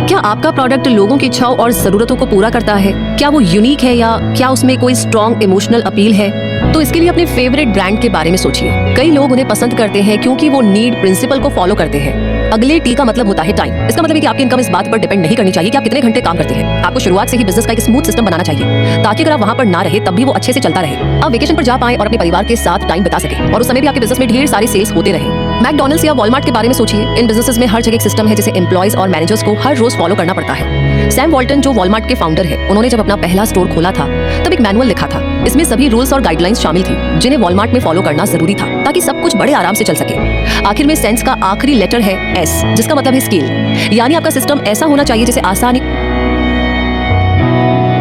क्या आपका प्रोडक्ट लोगों की इच्छाओं और जरूरतों को पूरा करता है? क्या वो यूनिक है या क्या उसमें कोई स्ट्रॉन्ग इमोशनल अपील है? तो इसके लिए अपने फेवरेट ब्रांड के बारे में सोचिए। कई लोग उन्हें पसंद करते हैं क्योंकि वो नीड प्रिंसिपल को फॉलो करते हैं। अगले टी का मतलब होता है टाइम। इसका मतलब है कि आपकी इनकम इस बात पर डिपेंड नहीं करनी चाहिए कि आप कितने घंटे काम करते हैं। आपको शुरुआत से ही बिजनेस का एक स्मूथ सिस्टम बनाना चाहिए ताकि अगर आप वहां पर ना रहे तब भी वो अच्छे से चलता रहे। आप वेकेशन पर जा पाएं और अपने परिवार के साथ टाइम बिता सके और उस समय भी आपके बिजनेस में ढेर सारे सेल्स होते रहे। मैकडॉनल्ड्स या वॉलमार्ट के बारे में सोचिए। इन बिजनेसेस में हर जगह एक सिस्टम है जिसे एम्प्लॉयज और मैनेजर्स को हर रोज फॉलो करना पड़ता है। सैम वॉल्टन जो वॉलमार्ट के फाउंडर है, उन्होंने जब अपना पहला स्टोर खोला था तब एक मैनुअल लिखा था। इसमें सभी रूल्स और गाइडलाइंस शामिल थी जिन्हें वॉलमार्ट में फॉलो करना जरूरी था ताकि सब कुछ बड़े आराम से चल सके। आखिर में सेंस का आखिरी लेटर है S, जिसका मतलब है स्केल, यानी आपका सिस्टम ऐसा होना चाहिए जिसे आसानी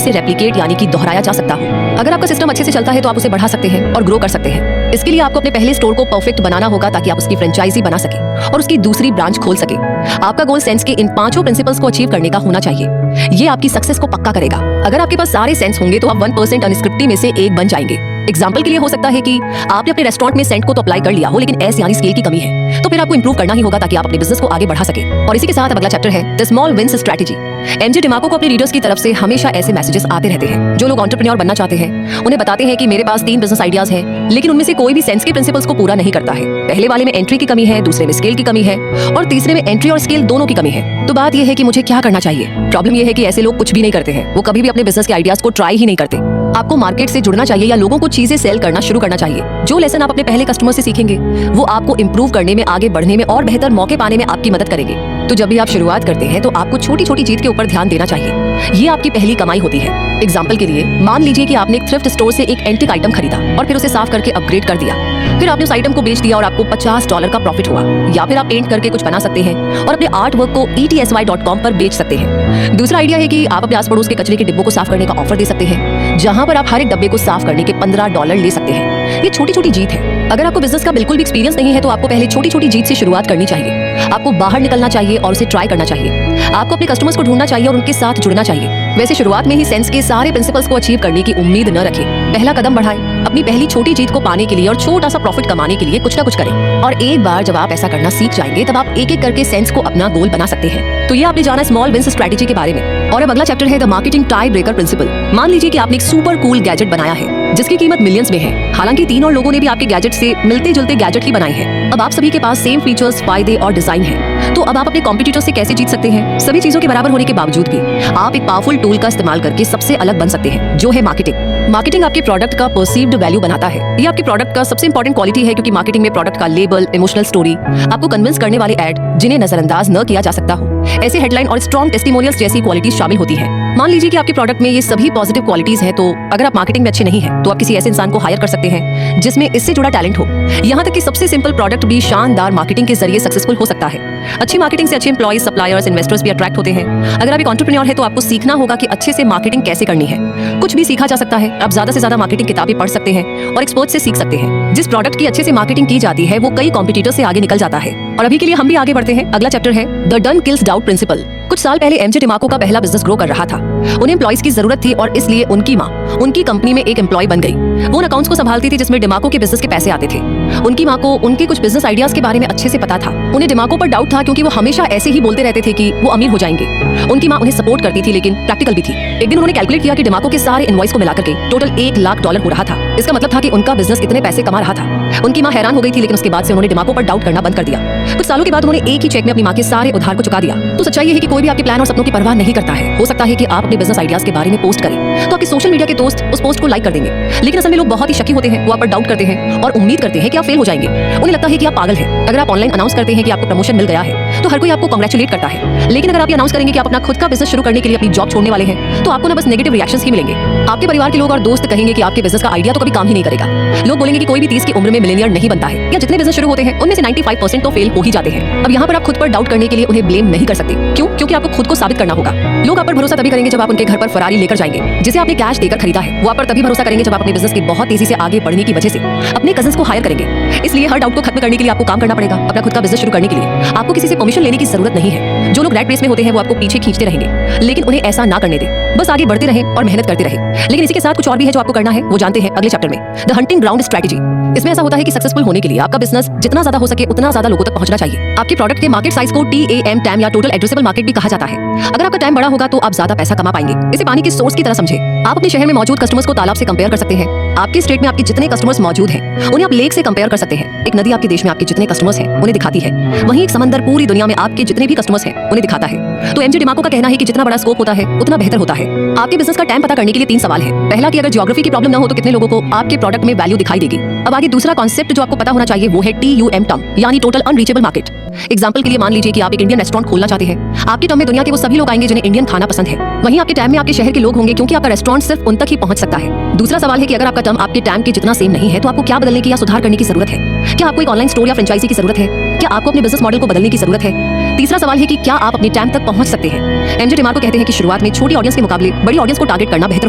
से रेप्लिकेट यानी कि दोहराया जा सकता हो। अगर आपका सिस्टम अच्छे से चलता है तो आप उसे बढ़ा सकते हैं और ग्रो कर सकते हैं। इसके लिए आपको अपने पहले स्टोर को परफेक्ट बनाना होगा ताकि आप उसकी फ्रेंचाइजी बना सके और उसकी दूसरी ब्रांच खोल सके। आपका गोल सेंस के इन 5 प्रिंसिपल्स को अचीव करने का होना चाहिए। ये आपकी सक्सेस को पक्का करेगा। अगर आपके पास सारे सेंस होंगे तो आप 1% अनस्क्रिप्टी में से एक बन जाएंगे। एग्जाम्पल के लिए हो सकता है कि आपने अपने रेस्टोरेंट में सेंट को तो अप्लाई कर लिया हो लेकिन S यानी स्केल की कमी है, तो फिर आपको इंप्रूव करना ही होगा ताकि आप अपने बिजनेस को आगे बढ़ा सके। और इसी के साथ अब अगला चैप्टर है the small wins strategy. MJ DeMarco को अपने रीडर्स की तरफ से हमेशा ऐसे मैसेजेस आते रहते हैं। जो लोग एंटरप्रेन्योर बनना चाहते हैं उन्हें बताते हैं कि मेरे पास 3 बिजनेस आइडियाज हैं लेकिन उनमें से कोई भी सेंस के प्रिंसिपल्स को पूरा नहीं करता है। पहले वाले में एंट्री की कमी है, दूसरे में स्केल की कमी है और तीसरे में एंट्री और स्केल दोनों की कमी है। तो बात यह है कि मुझे क्या करना चाहिए। प्रॉब्लम यह है कि ऐसे लोग कुछ भी नहीं करते हैं। वो कभी भी अपने बिजनेस के आइडियाज को ट्राई ही नहीं करते। आपको मार्केट से जुड़ना चाहिए या लोगों को चीजें सेल करना शुरू करना चाहिए। जो लेसन आप अपने पहले कस्टमर से सीखेंगे वो आपको इंप्रूव करने में, आगे बढ़ने में और बेहतर मौके पाने में आपकी मदद करेंगे। तो जब भी आप शुरुआत करते हैं तो आपको छोटी छोटी जीत के ऊपर ध्यान देना चाहिए। ये आपकी पहली कमाई होती है। एग्जाम्पल के लिए मान लीजिए कि आपने एक थ्रिफ्ट स्टोर से एक एंटीक आइटम खरीदा और फिर उसे साफ करके अपग्रेड कर दिया। फिर आपने उस आइटम को बेच दिया और आपको $50 का प्रॉफिट हुआ। या फिर आप पेंट करके कुछ बना सकते हैं और अपने आर्ट वर्क को ETSY.com पर बेच सकते हैं। दूसरा आइडिया है कि आप अपने आस पड़ोस के कचरे के डिब्बों को साफ करने का ऑफर दे सकते हैं, जहां पर आप हर एक डब्बे को साफ करने के $15 ले सकते हैं। ये छोटी छोटी जीत है। अगर आपको बिजनेस का बिल्कुल भी एक्सपीरियंस नहीं है तो आपको पहले छोटी छोटी जीत से शुरुआत करनी चाहिए। आपको बाहर निकलना चाहिए और उसे ट्राई करना चाहिए। आपको अपने कस्टमर्स को ढूंढना चाहिए और उनके साथ जुड़ना चाहिए। वैसे शुरुआत में ही सेंस के सारे प्रिंसिपल्स को अचीव करने की उम्मीद न रखें। पहला कदम बढ़ाएं। अपनी पहली छोटी जीत को पाने के लिए और छोटा सा प्रॉफिट कमाने के लिए कुछ ना कुछ करें। और एक बार जब आप ऐसा करना सीख जाएंगे तब आप एक एक करके सेंस को अपना गोल बना सकते हैं। तो ये आपने जाना स्मॉल विंस स्ट्रेटेजी के बारे में। और अब अगला चैप्टर है the marketing tie breaker principle. मान लीजिए कि आपने एक सुपर कूल गैजेट बनाया है जिसकी कीमत मिलियंस में है। हालांकि 3 और लोगों ने भी आपके गैजेट से मिलते जुलते गैजेट ही बनाए हैं। अब आप सभी के पास सेम फीचर्स, फायदे और डिजाइन है। तो अब आप अपने कॉम्पिटिटर से कैसे जीत सकते हैं? सभी चीजों के बराबर होने के बावजूद भी आप एक पावरफुल टूल का इस्तेमाल करके सबसे अलग बन सकते हैं, जो है मार्केटिंग। मार्केटिंग आपके प्रोडक्ट का परसीव्ड वैल्यू बनाता है। ये आपके प्रोडक्ट का सबसे इंपॉर्टेंट क्वालिटी है, क्योंकि मार्केटिंग में प्रोडक्ट का लेबल, इमोशनल स्टोरी, आपको कन्विंस करने वाले एड जिन्हें नजरअंदाज न किया जा सकता हो, ऐसे हेडलाइन और स्ट्रॉन्ग टेस्टिमोनियल्स जैसी क्वालिटीज शामिल होती है। मान लीजिए कि आपके प्रोडक्ट में ये सभी पॉजिटिव क्वालिटीज हैं, तो अगर आप मार्केटिंग में अच्छे नहीं हैं, तो आप किसी ऐसे इंसान को हायर कर सकते हैं जिसमें इससे जुड़ा टैलेंट हो। यहाँ तक कि सबसे सिंपल प्रोडक्ट भी शानदार मार्केटिंग के जरिए सक्सेसफुल हो सकता है। अच्छी मार्केटिंग से अच्छे एम्प्लॉइज, सप्लायर्स, इन्वेस्टर्स भी अट्रैक्ट होते हैं। अगर आप एक एंटरप्रेन्योर है तो आपको सीखना होगा कि अच्छे से मार्केटिंग कैसे करनी है। कुछ भी सीखा जा सकता है। आप ज्यादा से ज्यादा मार्केटिंग किताबें पढ़ सकते हैं और एक्सपर्ट से सीख सकते हैं। जिस प्रोडक्ट की अच्छे से मार्केटिंग की जाती है वो कई कॉम्पिटिटर से आगे निकल जाता है। और अभी के लिए हम भी आगे बढ़ते हैं। अगला चैप्टर है the done kills doubt principle. कुछ साल पहले एमजे डिमाको का पहला बिजनेस ग्रो कर रहा था। उन्हें एम्प्लॉइज की जरूरत थी और इसलिए उनकी माँ उनकी कंपनी में एक एम्प्लॉय बन गई। वो उन अकाउंट्स को संभालती थी जिसमें डिमाको के बिजनेस के पैसे आते थे। उनकी माँ को उनके कुछ बिजनेस आइडियाज के बारे में अच्छे से पता था। उन्हें डिमाको पर डाउट था क्योंकि वो हमेशा ऐसे ही बोलते रहते थे कि वो अमीर हो जाएंगे। उनकी माँ उन्हें सपोर्ट करती थी लेकिन प्रैक्टिकल भी थी। एक दिन उन्होंने कैलकुलेट किया कि डिमाको के सारे इनवॉइस को मिलाकर के टोटल $1 लाख हो रहा था। इसका मतलब था कि उनका बिजनेस इतने पैसे कमा रहा था। उनकी माँ हैरान हो गई थी, लेकिन उसके बाद से उन्होंने डिमाको पर डाउट करना बंद कर दिया। कुछ सालों के बाद उन्होंने एक ही चेक में अपनी माँ के सारे उधार को चुका दिया। तो सच्चाई ये है कि कोई भी आपके प्लान और सपनों की परवाह नहीं करता है। हो सकता है कि आप अपने बिजनेस आइडियाज के बारे में पोस्ट करें तो आपके सोशल मीडिया के दोस्त उस पोस्ट को लाइक कर देंगे, लेकिन असल में लोग बहुत ही शकी होते हैं। वो आप पर डाउट करते हैं और उम्मीद करते हैं कि आप फेल हो जाएंगे। उन्हें लगता है कि आप पागल हैं। अगर आप ऑनलाइन अनाउंस करते हैं कि आपको प्रमोशन मिल गया है तो हर कोई आपको कांग्रेचुलेट करता है, लेकिन अगर आप ये अनाउंस करेंगे कि आप अपना खुद का बिजनेस शुरू करने के लिए अपनी जॉब छोड़ने वाले हैं तो आपको ना बस नेगेटिव रिएक्शंस ही मिलेंगे। आपके परिवार के लोग और दोस्त कहेंगे कि आपके बिजनेस का आइडिया तो कभी काम ही नहीं करेगा। लोग बोलेंगे कि कोई भी 30 की उम्र में मिलियनियर नहीं बनता है, या जितने बिजनेस शुरू होते हैं उनमें से 95% तो फेल हो ही जाते हैं। अब यहाँ पर आप खुद पर डाउट करने के लिए उन्हें ब्लेम नहीं कर सकते। क्यों? क्योंकि आपको खुद को साबित करना होगा। लोग आप पर भरोसा तभी करेंगे जब आप उनके घर पर फरारी लेकर जाएंगे जिसे आपने कैश देकर खरीदा है। वो आप पर तभी भरोसा करेंगे जब आप अपने बिजनेस के बहुत तेजी से आगे बढ़ने की वजह से अपने कजिन्स को हायर करेंगे। इसलिए हर डाउट को खत्म करने के लिए आपको काम करना पड़ेगा। अपना खुद का बिजनेस शुरू करने के लिए आपको किसी से परमिशन लेने की जरूरत नहीं है। जो लोग रैट रेस में होते हैं वो आपको पीछे खींचते रहेंगे, लेकिन उन्हें ऐसा ना करने दें। बस आगे बढ़ते रहें और मेहनत करते रहें। लेकिन इसी के साथ कुछ और भी है जो आपको करना है, वो जानते हैं अगले चैप्टर में, द हंटिंग ग्राउंड स्ट्रेटेजी। इसमें ऐसा होता है कि सक्सेसफुल होने के लिए आपका बिजनेस जितना ज्यादा हो सके उतना ज्यादा लोगों तक पहुंचना चाहिए। आपके प्रोडक्ट के मार्केट साइज को TAM टैम या टोटल एड्रेसेबल मार्केट भी कहा जाता है। अगर आपका टैम बड़ा होगा तो आप ज्यादा पैसा कमा पाएंगे। इसे पानी के सोर्स की तरह समझे। आप अपने शहर में मौजूद कस्टमर्स को तालाब से कंपेयर कर सकते हैं। आपके स्टेट में आपके जितने कस्टमर्स मौजूद हैं उन्हें आप लेक से कंपेयर कर सकते हैं। एक नदी आपके देश में आपके जितने कस्टमर्स हैं उन्हें दिखाती है, वहीं एक समंदर पूरी दुनिया में आपके जितने भी कस्टमर्स हैं उन्हें दिखाता है। तो एमजे डिमाको का कहना है कि जितना बड़ा स्कोप होता है उतना बेहतर होता है। आपके बिजनेस का टैम पता करने के लिए 3 सवाल है। पहला कि अगर ज्योग्राफी की प्रॉब्लम ना हो तो कितने लोगों को आपके प्रोडक्ट में वैल्यू दिखाई देगी। अब आगे दूसरा कॉन्सेप्ट जो आपको पता होना चाहिए वो है TUM टर्म, यानी टोटल अनरीचेबल मार्केट। एग्जांपल के लिए मान लीजिए कि आप एक इंडियन रेस्टोरेंट खोलना चाहते हैं। आपके टर्म में दुनिया के वो सभी लोग आएंगे जिन्हें इंडियन खाना पसंद है। वहीं आपके टैम में आपके शहर के लोग होंगे, क्योंकि आपका रेस्टोरेंट सिर्फ उन तक ही पहुंच सकता है। दूसरा सवाल है कि अगर आपका टर्म आपके टैम के जितना सेम नहीं है तो आपको क्या बदलने की या सुधार करने की जरूरत है। क्या आपको एक ऑनलाइन स्टोर या फ्रेंचाइजी की जरूरत है? क्या आपको अपने बिजनेस मॉडल को बदलने की जरूरत है? तीसरा सवाल है कि क्या आप अपने टैम तक पहुंच सकते हैं। एमजे डिमाको कहते हैं कि शुरुआत में छोटी ऑडियंस के मुकाबले बड़ी ऑडियंस को टारगेट करना बेहतर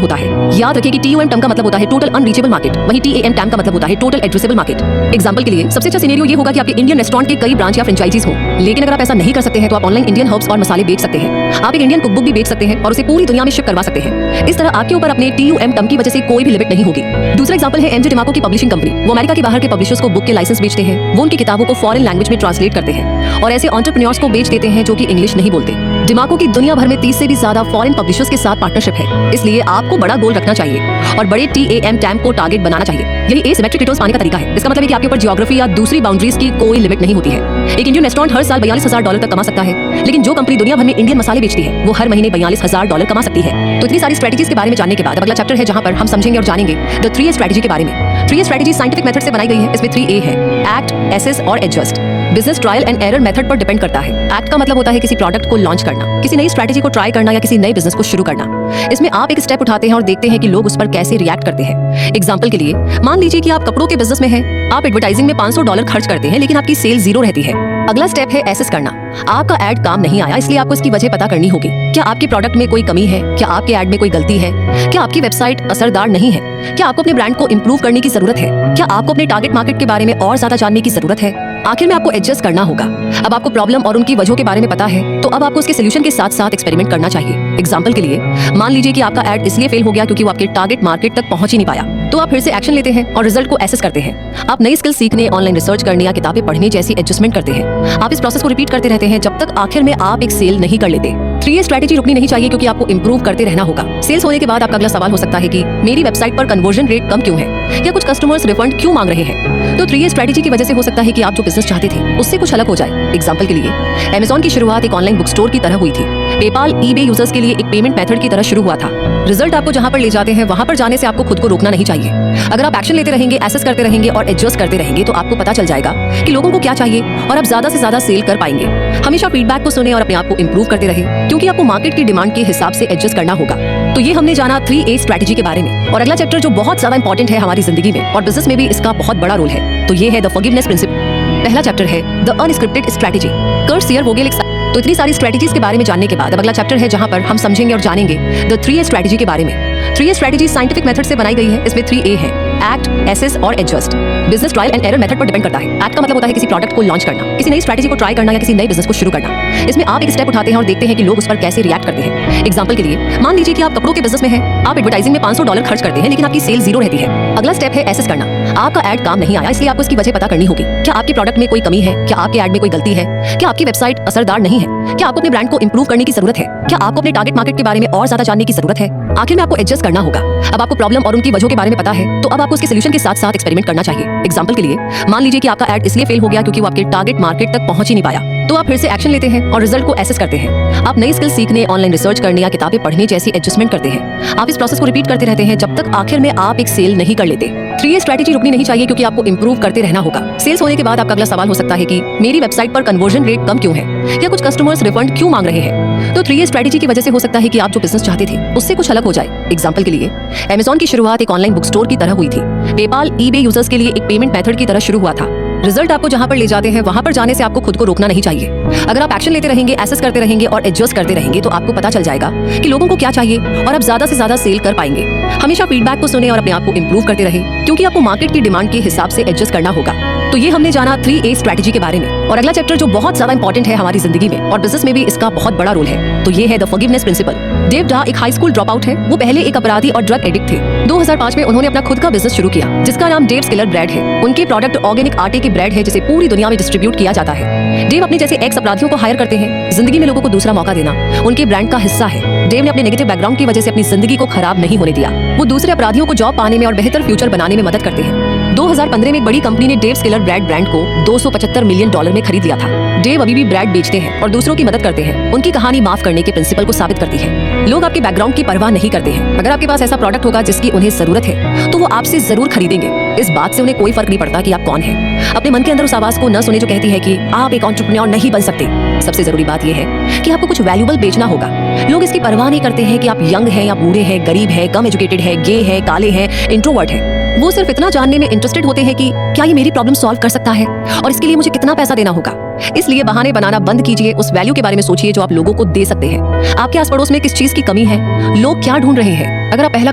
होता है। याद रखिए कि TUM टर्म का मतलब होता है टोटल अनरीचेबल मार्केट, वहीं TAM टैम का मतलब होता है टोटल एड्रेसेबल मार्केट। एग्जांपल के लिए सबसे अच्छा सिनेरियो ये होगा कि आपके इंडियन रेस्टोरेंट के कई ब्रांच या फ्रेंचाइजीज हो। लेकिन अगर आप ऐसा नहीं कर सकते हैं तो आप ऑनलाइन इंडियन हर्ब्स और मसाले बेच सकते हैं। आप एक इंडियन कुकबुक भी बेच सकते हैं और उसे पूरी दुनिया में शिप करवा सकते हैं। इस तरह आपके ऊपर अपने TUM टर्म की वजह से कोई भी लिमिट नहीं होगी। दूसरा एग्जांपल है एमजे डिमाको की पब्लिशिंग कंपनी। वो अमेरिका के बाहर के पब्लिशर्स को बुक के लाइसेंस बेचते हैं। वो उनकी किताबों को फॉरेन लैंग्वेज में ट्रांसलेट करते हैं और ऐसे एंटरप्रेन्योर्स को बेच देते हैं जो कि इंग्लिश नहीं बोलते। डिमाको की दुनिया भर में 30 से भी ज्यादा फॉरेन पब्लिशर्स के साथ पार्टनरशिप है। इसलिए आपको बड़ा गोल रखना चाहिए और बड़े TAM टैम को टारगेट बनाना चाहिए। यही एसिमेट्रिक रिटर्न्स पाने का तरीका है। इसका मतलब है कि आपके ऊपर ज्योग्राफी या दूसरी बाउंड्रीज की कोई लिमिट नहीं होती है। एक इंडियन रेस्टोरेंट हर साल $42,000 तक कमा सकता है, लेकिन जो कंपनी दुनिया भर में इंडियन मसाले बेचती है वो हर महीने $42,000 कमा सकती है। तो इतनी सारी स्ट्रेटेजीज के बारे में जानने के बाद अगला चैप्टर है जहां पर हम समझेंगे और जानेंगे द 3A स्ट्रेटेजी के बारे में। 3A स्ट्रेटेजी साइंटिफिक मेथड से बनाई गई है। इसमें 3A है, एक्ट, एसेस और adjust. Business trial and error method पर डिपेंड करता है। एक्ट का मतलब होता है किसी प्रोडक्ट को लॉन्च करना, किसी नई स्ट्रेटेजी को ट्राई करना या किसी नए बिजनेस को शुरू करना। इसमें आप एक स्टेप उठाते हैं और देखते हैं कि लोग उस पर कैसे रिएक्ट करते हैं। एग्जांपल के लिए मान लीजिए कि आप कपड़ों के बिजनेस में हैं। आप एडवर्टाइजिंग में $500 खर्च करते हैं लेकिन आपकी सेल 0 रहती है। अगला स्टेप है एसेस करना। आपका ऐड काम नहीं आया, इसलिए आपको इसकी वजह पता करनी होगी। क्या आपके प्रोडक्ट में कोई कमी है? क्या आपके ऐड में कोई गलती है? क्या आपकी वेबसाइट असरदार नहीं है? क्या आपको अपने ब्रांड को इंप्रूव करने की जरूरत है? क्या आपको अपने टारगेट मार्केट के बारे में और ज्यादा जानने की जरूरत है? आखिर में आपको एडजस्ट करना होगा। अब आपको प्रॉब्लम और उनकी वजहों के बारे में पता है, तो अब आपको उसके सोल्यूशन के साथ साथ एक्सपेरिमेंट करना चाहिए। एग्जाम्पल के लिए मान लीजिए कि आपका ऐड इसलिए फेल हो गया क्योंकि वो आपके टारगेट मार्केट तक पहुंच ही नहीं पाया, तो आप फिर से एक्शन लेते हैं और रिजल्ट को एसेस करते हैं। आप नई स्किल सीखने, ऑनलाइन रिसर्च करने या किताबें पढ़ने जैसी एडजस्टमेंट करते हैं। आप इस प्रोसेस को रिपीट करते रहते हैं जब तक आखिर में आप एक सेल नहीं कर लेते। 3A स्ट्रेटेजी रुकनी नहीं चाहिए क्योंकि आपको इंप्रूव करते रहना होगा। सेल्स होने के बाद आपका अगला सवाल हो सकता है कि मेरी वेबसाइट पर कन्वर्जन रेट कम क्यों है, या कुछ कस्टमर्स रिफंड क्यों मांग रहे हैं। तो 3A स्ट्रेटेजी की वजह से हो सकता है कि आप जो बिजनेस चाहते थे उससे कुछ अलग हो जाए। एग्जाम्पल के लिए Amazon की शुरुआत एक ऑनलाइन बुक स्टोर की तरह हुई थी। पेपाल eBay यूजर्स के लिए एक पेमेंट मेथड की तरह शुरू हुआ था। रिजल्ट आपको जहां पर ले जाते हैं वहां पर जाने से आपको खुद को रोकना नहीं चाहिए। अगर आप एक्शन लेते रहेंगे, एसेस करते रहेंगे और एडजस्ट करते रहेंगे, तो आपको पता चल जाएगा कि लोगों को क्या चाहिए और आप ज्यादा से ज्यादा सेल कर पाएंगे। हमेशा फीडबैक को सुने और अपने आप को इंप्रूव करते रहे, क्योंकि आपको मार्केट की डिमांड के हिसाब से एडजस्ट करना होगा। तो ये हमने जाना 3A स्ट्रेटेजी के बारे में। और अगला चैप्टर जो बहुत ज्यादा इंपॉर्टेंट है हमारी जिंदगी में और बिजनेस में भी इसका बहुत बड़ा रोल है, तो ये है द फॉरगिवनेस प्रिंसिपल। पहला चैप्टर है the unscripted strategy. Kurt Seyer Vogel. तो इतनी सारी स्ट्रेटेजीज के बारे में जानने के बाद अब अगला चैप्टर है जहां पर हम समझेंगे और जानेंगे द 3A स्ट्रेटेजी के बारे में। 3A स्ट्रेटेजी साइंटिफिक मेथड से बनाई गई है। इसमें 3A है, एक्ट, एसेस और adjust. Business trial and error method पर डिपेंड करता है। एक्ट का मतलब होता है किसी प्रोडक्ट को लॉन्च करना, किसी नई स्ट्रेटेजी को ट्राई करना या किसी नए बिजनेस को शुरू करना। इसमें आप एक स्टेप उठाते हैं और देखते हैं कि लोग उस पर कैसे रिएक्ट करते हैं। एग्जांपल के लिए मान लीजिए कि आप कपड़ों के बिजनेस में हैं, आप एडवर्टाइजिंग में $500 खर्च करते हैं लेकिन आपकी सेल जीरो रहती है। अगला स्टेप है एसेस करना। आपका ऐड काम नहीं आया, इसलिए आपको इसकी वजह पता करनी होगी। क्या आपके प्रोडक्ट में कोई कमी है? क्या आपके ऐड में कोई गलती है? क्या आपकी वेबसाइट असरदार नहीं है? क्या आपको अपने ब्रांड को इंप्रूव करने की जरूरत है? क्या आपको अपने टारगेट मार्केट के बारे में और ज्यादा जानने की जरूरत है? आखिर में आपको एडजस्ट करना होगा। अब आपको प्रॉब्लम और उनकी वजहों के बारे में पता है, तो अब आपको उसके सोल्यूशन के साथ साथ एक्सपेरिमेंट करना चाहिए। एग्जांपल के लिए मान लीजिए कि आपका ऐड इसलिए फेल हो गया क्योंकि वो आपके टारगेट मार्केट तक पहुंच ही नहीं पाया, तो आप फिर से एक्शन लेते हैं और रिजल्ट को एसेस करते हैं। आप नई स्किल सीखने, ऑनलाइन रिसर्च करने या किताबें पढ़ने जैसी एडजस्टमेंट करते हैं। आप इस प्रोसेस को रिपीट करते रहते हैं जब तक आखिर में आप एक सेल नहीं कर लेते। 3A स्ट्रेटेजी रुकनी नहीं चाहिए क्योंकि आपको इंप्रूव करते रहना होगा। सेल्स होने के बाद आपका अगला सवाल हो सकता है कि मेरी वेबसाइट पर कन्वर्जन रेट कम क्यों है, या कुछ कस्टमर्स रिफंड क्यों मांग रहे हैं। तो 3A स्ट्रेटेजी की वजह से हो सकता है कि आप जो बिजनेस चाहते थे उससे कुछ अलग हो जाए। एग्जांपल के लिए Amazon की शुरुआत एक ऑनलाइन बुक स्टोर की तरह हुई थी। पेपाल eBay यूजर्स के लिए एक पेमेंट मेथड की तरह शुरू हुआ था। रिजल्ट आपको जहां पर ले जाते हैं वहां पर जाने से आपको खुद को रोकना नहीं चाहिए। अगर आप एक्शन लेते रहेंगे, एसेस करते रहेंगे और एडजस्ट करते रहेंगे, तो आपको पता चल जाएगा कि लोगों को क्या चाहिए और आप ज्यादा से ज्यादा सेल कर पाएंगे। हमेशा फीडबैक को सुने और अपने आप को इंप्रूव करते रहे, क्योंकि आपको मार्केट की डिमांड के हिसाब से एडजस्ट करना होगा। तो ये हमने जाना 3A स्ट्रेटेजी के बारे में। और अगला चैप्टर जो बहुत ज्यादा इंपॉर्टेंट है हमारी जिंदगी में और बिजनेस में भी इसका बहुत बड़ा रोल है, तो ये है द फॉरगिवनेस प्रिंसिपल। डेव डा एक हाई स्कूल ड्रॉप आउट है। वो पहले एक अपराधी और ड्रग एडिक्ट थे। 2005 में उन्होंने अपना खुद का बिजनेस शुरू किया जिसका नाम डेव्स किलर ब्रेड है। उनके प्रोडक्ट ऑर्गेनिक आटे की ब्रेड है जिसे पूरी दुनिया में डिस्ट्रीब्यूट किया जाता है। डेव अपने जैसे एक्स अपराधियों को हायर करते हैं। जिंदगी में लोगों को दूसरा मौका देना उनके ब्रांड का हिस्सा है। डेव ने अपने नेगेटिव बैकग्राउंड की वजह से अपनी जिंदगी को खराब नहीं होने दिया। वो दूसरे अपराधियों को जॉब पाने में और बेहतर फ्यूचर बनाने में मदद करते हैं। 2015 में एक बड़ी कंपनी ने डेव्स किलर ब्रेड ब्रांड को $275 मिलियन में खरीद लिया था। डेव अभी भी ब्रेड बेचते हैं और दूसरों की मदद करते हैं। उनकी कहानी माफ करने के प्रिंसिपल को साबित करती है। लोग आपके बैकग्राउंड की परवाह नहीं करते हैं। अगर आपके पास ऐसा प्रोडक्ट होगा जिसकी उन्हें जरूरत है, तो वो आपसे जरूर खरीदेंगे। इस बात से उन्हें कोई फर्क नहीं पड़ता कि आप कौन हैं। अपने मन के अंदर उस आवाज को न सुने जो कहती है कि आप एक एंटरप्रेन्योर नहीं बन सकते। सबसे जरूरी बात यह है कि आपको कुछ वैल्यूएबल बेचना होगा। लोग इसकी परवाह नहीं करते हैं कि आप यंग हैं या बूढ़े हैं, गरीब हैं, कम एजुकेटेड है, गे है, काले हैं, इंट्रोवर्ट है। वो सिर्फ इतना जानने में इंटरेस्टेड होते हैं कि क्या ये मेरी प्रॉब्लम सॉल्व कर सकता है और इसके लिए मुझे कितना पैसा देना होगा। इसलिए बहाने बनाना बंद कीजिए। उस वैल्यू के बारे में सोचिए जो आप लोगों को दे सकते हैं। आपके आस पड़ोस में किस चीज की कमी है, लोग क्या ढूंढ रहे हैं। अगर आप पहला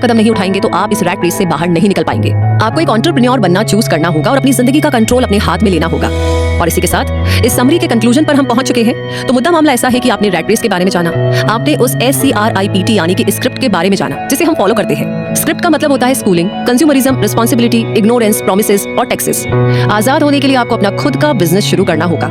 कदम नहीं उठाएंगे तो आप इस रैट रेस से बाहर नहीं निकल पाएंगे। आपको एक एंटरप्रेन्योर बनना चूज करना होगा और अपनी जिंदगी का कंट्रोल अपने हाथ में लेना होगा। और इसी के साथ इस समरी के कंक्लूजन पर हम पहुंच चुके हैं। तो मुद्दा मामला ऐसा है कि आपने रैट रेस के बारे में जाना, आपने उस SCRIPT यानी कि स्क्रिप्ट के बारे में जाना जिसे हम फॉलो करते हैं। स्क्रिप्ट का मतलब होता है schooling, consumerism, responsibility, ignorance, promises और टैक्सेस। आजाद होने के लिए आपको अपना खुद का बिजनेस शुरू करना होगा।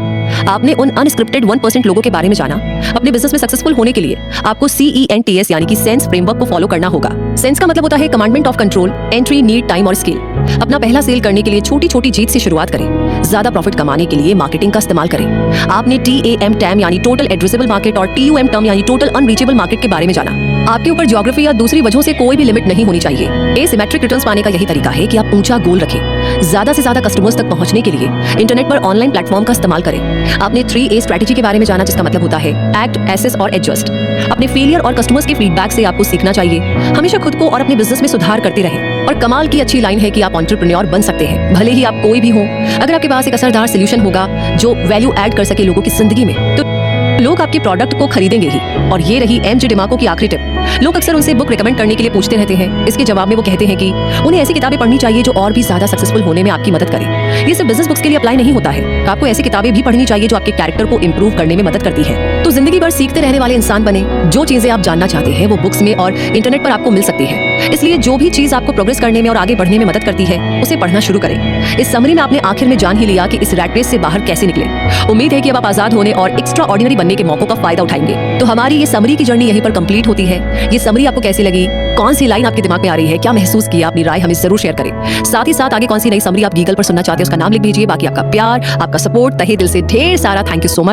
आपने उन अनस्क्रिप्टेड 1% लोगों के बारे में जाना। अपने बिजनेस में सक्सेसफुल होने के लिए आपको CENTS यानी कि सेंस फ्रेमवर्क को फॉलो करना होगा। सेंस का मतलब होता है commandment of control, entry, need, time और स्किल। अपना पहला सेल करने के लिए छोटी छोटी जीत से शुरुआत करें। ज्यादा प्रॉफिट कमाने के लिए मार्केटिंग का इस्तेमाल करें। आपने TAM यानी टोटल एड्रेसेबल मार्केट और TUM यानी टोटल अनरीचेबल मार्केट के बारे में जाना। आपके ऊपर ज्योग्राफी या दूसरी वजहों से कोई भी लिमिट नहीं होनी चाहिए। एसिमेट्रिक रिटर्न्स पाने का यही तरीका है कि आप ऊंचा गोल रखें। ज्यादा से ज्यादा कस्टमर्स तक पहुंचने के लिए इंटरनेट पर ऑनलाइन प्लेटफॉर्म का इस्तेमाल करें। आपने 3A स्ट्रेटेजी के बारे में जाना, जिसका मतलब होता है एक्ट, एसेस और एडजस्ट। अपने फेलियर और कस्टमर्स के फीडबैक से आपको सीखना चाहिए। हमेशा खुद को और अपने बिजनेस में सुधार करते रहें। और कमाल की अच्छी लाइन है कि आप एंटरप्रेन्योर बन सकते हैं, भले ही आप कोई भी हो। अगर आपके पास एक असरदार सोल्यूशन होगा जो वैल्यू ऐड कर सके लोगों की जिंदगी में, तो लोग आपके प्रोडक्ट को खरीदेंगे ही। और ये रही MG डिमाको की आखिरी टिप। लोग अक्सर उनसे बुक रिकमेंड करने के लिए पूछते रहते हैं। इसके जवाब में वो कहते हैं कि उन्हें ऐसी किताबें पढ़नी चाहिए जो और भी ज्यादा सक्सेसफुल होने में आपकी मदद करे। ये सिर्फ बिजनेस बुक्स के लिए अप्लाई नहीं होता है। आपको ऐसी किताबें भी पढ़नी चाहिए जो आपके कैरेक्टर को इंप्रूव करने में मदद करती है। तो जिंदगी भर सीखते रहने वाले इंसान बने। जो चीजें आप जानना चाहते हैं वो बुक्स में और इंटरनेट पर आपको मिल सकती है। इसलिए जो भी चीज आपको प्रोग्रेस करने में और आगे बढ़ने में मदद करती है, उसे पढ़ना शुरू करें। इस समरी में आपने आखिर में जान ही लिया कि इस रैट रेस से बाहर कैसे निकले। उम्मीद है कि अब आप आजाद होने और एक्स्ट्रा ऑर्डिनरी बनने के मौकों का फायदा उठाएंगे। तो हमारी ये समरी की जर्नी यहीं पर कंप्लीट होती है। ये समरी आपको कैसी लगी? कौन सी लाइन आपके दिमाग में आ रही है? क्या महसूस किया? अपनी राय हमें जरूर शेयर करें। साथ ही साथ आगे कौन सी नई समरी आप गीगल पर सुनना चाहते हैं उसका नाम लिख दीजिए। बाकी आपका प्यार, आपका सपोर्ट, तहे दिल से ढेर सारा थैंक यू सो मच।